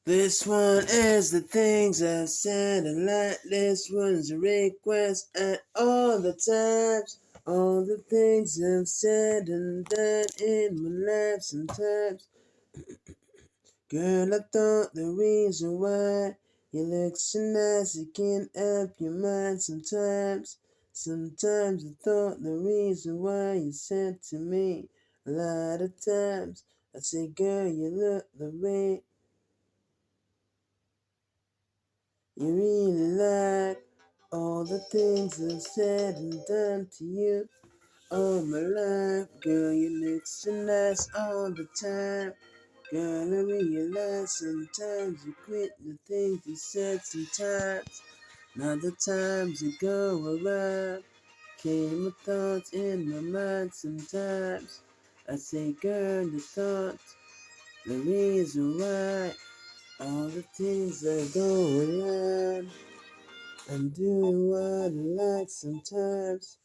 This one is the things I've said a lot. This one's a request at all the times. All the things I've said and done in my life sometimes. Girl, I thought the reason why you look so nice, you can't help your mind sometimes. Sometimes I thought the reason why you said to me a lot of times. I say, girl, you look the way you really like. All the things I've said and done to you all my life. Girl, you look so nice all the time. Girl, I realize sometimes you quit the things you said sometimes. Now the times you go around, came with thoughts in my mind sometimes. I say, girl, the thoughts, the reason why, all the things that go around. I'm doing what I like sometimes,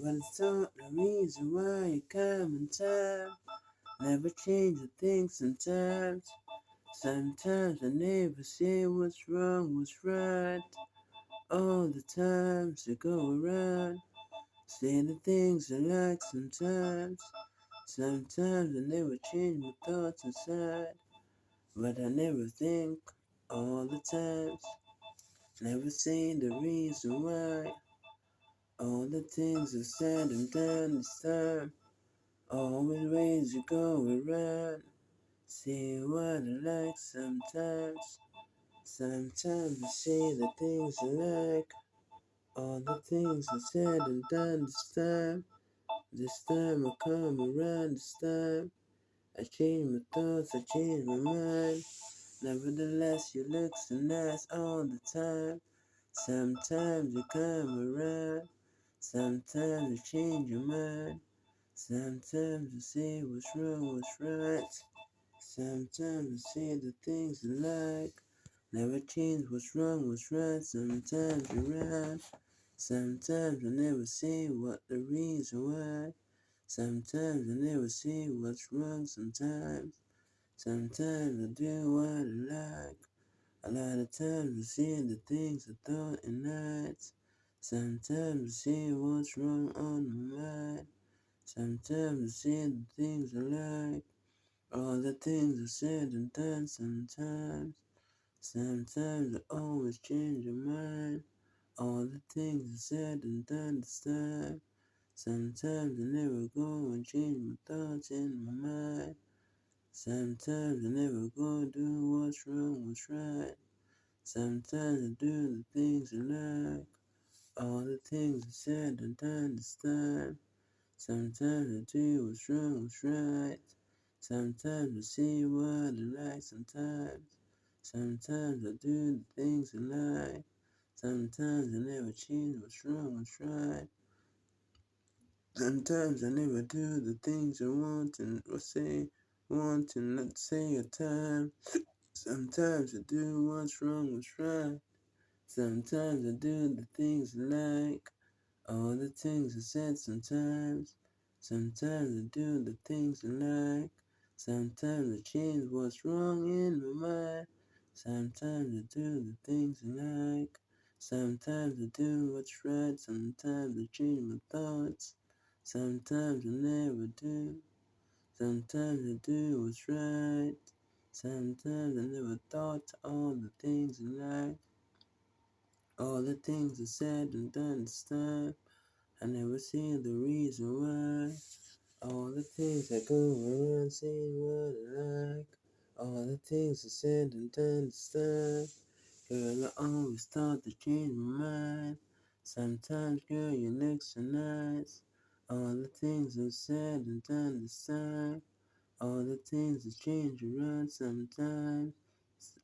but it's not the reason why you come in time. Never change a thing sometimes. Sometimes I never say what's wrong, what's right. All the times I go around, say the things I like sometimes. Sometimes I never change my thoughts inside, but I never think all the times. Never say the reason why. All the things I've said and done this time. Always ways you go around. Say what I like sometimes. Sometimes I say the things I like. All the things I said and done this time. This time I come around this time. I change my thoughts, I change my mind. Nevertheless, you look so nice all the time. Sometimes you come around. Sometimes you change your mind. Sometimes you say what's wrong, what's right. Sometimes you say the things you like. Never change what's wrong, what's right. Sometimes you're right. Sometimes I never say what the reason why. Sometimes I never say what's wrong. Sometimes I do what I like. A lot of times I say the things I thought at night. Sometimes I say what's wrong on my mind. Sometimes I say the things I like. All the things I said and done sometimes. Sometimes I always change your mind. All the things I said and done this time. Sometimes I never go and change my thoughts in my mind. Sometimes I never go and do what's wrong, what's right. Sometimes I do the things I like. All the things I said and done this time. Sometimes I do what's wrong, what's right. Sometimes I see what I like sometimes. Sometimes I do the things I like. Sometimes I never change what's wrong, what's right. Sometimes I never do the things I want and or say, want and not say at time. Sometimes I do what's wrong, what's right. Sometimes I do the things I like. All the things I said sometimes. Sometimes I do the things I like. Sometimes I change what's wrong in my mind. Sometimes I do the things I like. Sometimes I do what's right. Sometimes I change my thoughts. Sometimes I never do. Sometimes I do what's right. Sometimes I never thought all the things I like. All the things I said and done this time. I never see the reason why. All the things that go around saying what I like. All the things I said and done this time. Girl, I always thought to change my mind. Sometimes, girl, you look so nice. All the things I said and done this time. All the things that change around sometimes.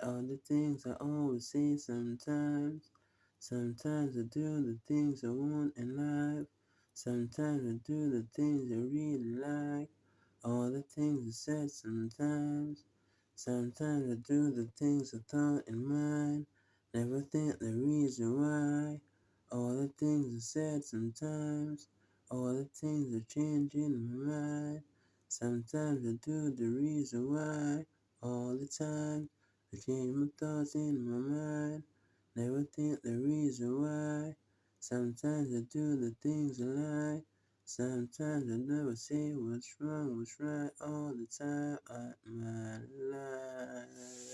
All the things I always say sometimes. Sometimes I do the things I want in life. Sometimes I do the things I really like. All the things I said sometimes. Sometimes I do the things I thought in mind. Never think the reason why. All the things I said sometimes. All the things that change in my mind. Sometimes I do the reason why. All the time. I change my thoughts in my mind. Never think the reason why. Sometimes I do the things I like. Sometimes I never say what's wrong, what's right all the time of my life.